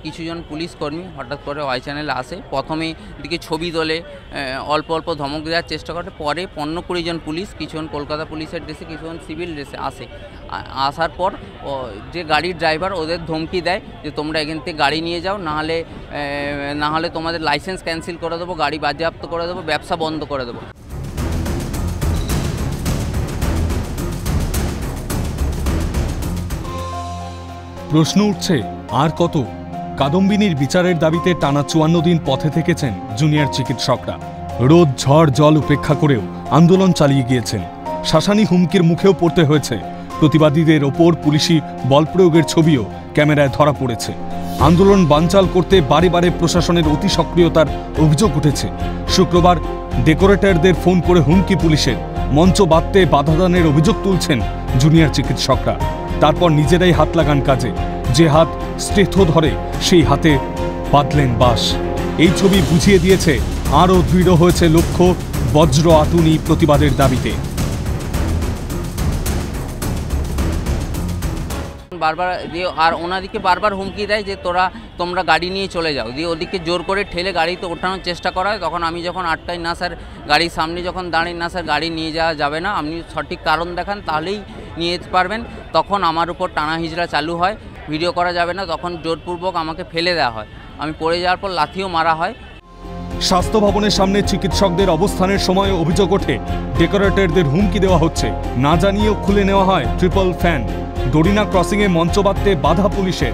কিছুজন পুলিশ কর্মী হঠাৎ করে ওয়াই চ্যানেলে আসে। প্রথমে দিকে ছবি তোলে, অল্প অল্প ধমক দেওয়ার চেষ্টা করে। পরে 15-20 জন পুলিশ, কিছুজন কলকাতা পুলিশের ড্রেসে, কিছুজন সিভিল ড্রেসে আসে। আসার পর যে গাড়ির ড্রাইভার ওদের ধমকি দেয় যে তোমরা এখান থেকে গাড়ি নিয়ে যাও, না হলে তোমাদের লাইসেন্স ক্যান্সেল করে দেবো, গাড়ি বাজেয়াপ্ত করে দেবো, ব্যবসা বন্ধ করে দেবো। প্রশ্ন উঠছে আর কত? কাদম্বিনীর বিচারের দাবিতে টানা 54 দিন পথে থেকেছেন জুনিয়র চিকিৎসকরা। রোদ ঝড় জল উপেক্ষা করেও আন্দোলন চালিয়ে গিয়েছেন। শাসানি হুমকির মুখেও পড়তে হয়েছে। প্রতিবাদীদের ওপর পুলিশি বল প্রয়োগের ছবিও ক্যামেরায় ধরা পড়েছে। আন্দোলন বানচাল করতে বারে বারে প্রশাসনের অতি সক্রিয়তার অভিযোগ উঠেছে। শুক্রবার ডেকোরেটরদের ফোন করে হুমকি পুলিশের, মঞ্চ বাঁধতে বাধাদানের অভিযোগ তুলছেন জুনিয়র চিকিৎসকরা। তারপর নিজেরাই হাত লাগান কাজে। যে হাত স্টেথো ধরে সেই হাতে বাঁধলেন বাঁশ। এই ছবি বুঝিয়ে দিয়েছে আরও দৃঢ় হয়েছে লক্ষ্য বজ্র আতুনি প্রতিবাদের দাবিতে। বারবার দিয়ে আর ওনাদিকে বারবার হুমকি দেয় যে তোমরা গাড়ি নিয়ে চলে যাও, দিয়ে ওদিকে জোর করে ঠেলে গাড়িতে ওঠানোর চেষ্টা করা হয়। তখন আমি যখন আটকাই, না স্যার গাড়ির সামনে যখন দাঁড়াই, না স্যার গাড়ি নিয়ে যাওয়া যাবে না, আপনি সঠিক কারণ দেখান তাহলেই নিয়ে যেতে পারবেন। তখন আমার উপর টানা হিজড়া চালু হয়, ভিডিও করা যাবে না। তখন জোরপূর্বক আমাকে ফেলে দেওয়া হয়, আমি পড়ে যাওয়ার পর লাথিও মারা হয়। স্বাস্থ্য ভবনের সামনে চিকিৎসকদের অবস্থানের সময় অভিযোগ ওঠে ডেকোরেটরদের হুমকি দেওয়া হচ্ছে, না জানিয়েও খুলে নেওয়া হয় ট্রিপল ফ্যান। দড়িনা ক্রসিংয়ে মঞ্চ বাঁধতে বাধা পুলিশের।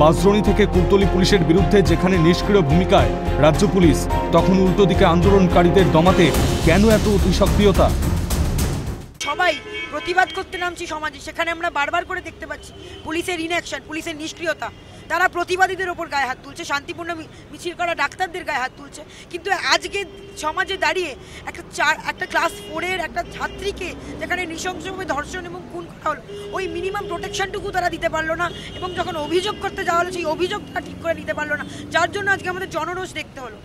বাঁশদ্রোণী থেকে কুলতলি পুলিশের বিরুদ্ধে যেখানে নিষ্ক্রিয় ভূমিকায় রাজ্য পুলিশ, তখন উল্টো দিকে আন্দোলনকারীদের দমাতে কেন এত অতি সক্রিয়তা? সবাই প্রতিবাদ করতে নামছি সমাজে, সেখানে আমরা বারবার করে দেখতে পাচ্ছি পুলিশের ইনঅ্যাকশন, পুলিশের নিষ্ক্রিয়তা। তারা প্রতিবাদীদের ওপর গায়ে হাত তুলছে, শান্তিপূর্ণ মিছিল করা ডাক্তারদের গায়ে হাত তুলছে। কিন্তু আজকে সমাজে দাঁড়িয়ে একটা ক্লাস 4-এর একটা ছাত্রীকে যেখানে নৃশংসভাবে ধর্ষণ এবং খুন করা হলো, ওই মিনিমাম প্রোটেকশনটুকু তারা দিতে পারলো না। এবং যখন অভিযোগ করতে যাওয়া হলো, সেই অভিযোগ তারা ঠিক করে নিতে পারলো না, যার জন্য আজকে আমাদের জনরোষ দেখতে হলো।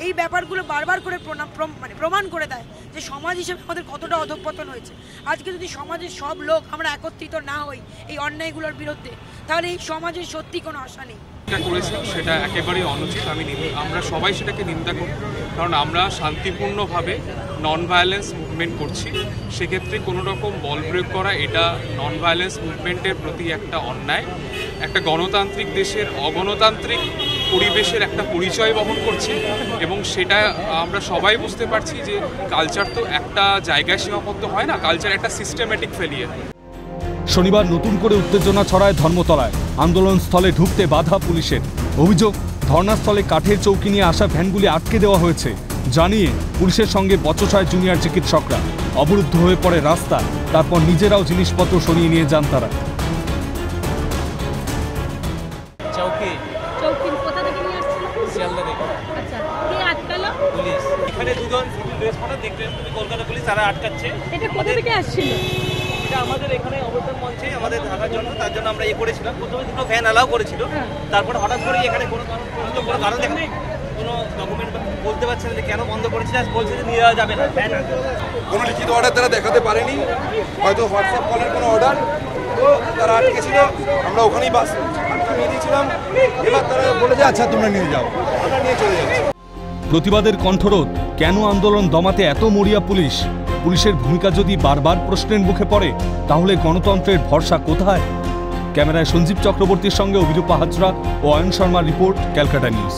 এই ব্যাপারগুলো বারবার করে প্রমাণ করে দেয় যে সমাজ হিসেবে আমাদের কতটা অধঃপতন হয়েছে। আজকে যদি সমাজের সব লোক আমরা একত্রিত না হই এই অন্যায়গুলোর বিরুদ্ধে, তাহলে এই সমাজের সত্যি কোনো আশা নেই। করেছে সেটা একেবারেই অনুচিত। আমরা সবাই সেটাকে নিন্দা করি, কারণ আমরা শান্তিপূর্ণভাবে নন ভায়োলেন্স মুভমেন্ট করছি। সেক্ষেত্রে কোনো রকম বল প্রয়োগ করা এটা নন ভায়োলেন্স মুভমেন্টের প্রতি একটা অন্যায়। একটা গণতান্ত্রিক দেশের অগণতান্ত্রিক পরিবেশের একটা পরিচয় বহন করছে, এবং সেটা আমরা সবাই বুঝতে পারছি যে কালচার তো একটা জায়গায় সীমাবদ্ধ হয় না, কালচার একটা সিস্টেমেটিক ফেলিয়ার। শনিবার নতুন করে উত্তেজনা ছড়ায় ধর্মতলায়। আন্দোলনস্থলে ঢুকতে বাধা পুলিশের। অভিযোগ, ধর্নাস্থলে কাঠের চৌকি নিয়ে আসা ভ্যানগুলি আটকে দেওয়া হয়েছে। জানিয়ে পুলিশের সঙ্গে বচসায় জুনিয়র চিকিৎসকরা। অবরুদ্ধ হয়ে পড়ে রাস্তা। তারপর নিজেরাও জিনিসপত্র সরিয়ে নিয়ে যান তারা। এখানে দুজন সিভিল ড্রেস পরা দেখলেন তুমি, কলকাতা পুলিশ তারা আটকাচ্ছে। এটা কোথা থেকে আসছিল? এটা আমাদের এখানে অবস্থান মঞ্চে আমাদের থাকার জন্য, তার জন্য আমরা করেছিলাম। প্রথমে দুটো ফ্যান অ্যালাউ করেছিল, তারপরে হঠাৎ করে এখানে কোনো কারণ দেখেন, কোনো ডকুমেন্ট বলতে পারছে না যে কেন বন্ধ করেছে। বলছে যে নিয়ে যাওয়া যাবে না, কোনো লিখিত অর্ডার তারা দেখাতে পারেনি, হয়তো হোয়াটসঅ্যাপ কলের কোনো অর্ডার, তো তারা আটকেছিল। আমরা ওখানেই বাস নিয়ে দিয়েছিলাম। এবার তারা বলেছে আচ্ছা তোমরা নিয়ে যাও, আমরা নিয়ে চলে যাচ্ছি। প্রতিবাদের কণ্ঠরোধ, কেন আন্দোলন দমাতে এত মরিয়া পুলিশ? পুলিশের ভূমিকা যদি বারবার প্রশ্নের মুখে পড়ে, তাহলে গণতন্ত্রের ভরসা কোথায়? ক্যামেরায় সঞ্জীব চক্রবর্তীর সঙ্গে অভিরূপা হাজরা ও অয়ন শর্মার রিপোর্ট, ক্যালকাটা নিউজ।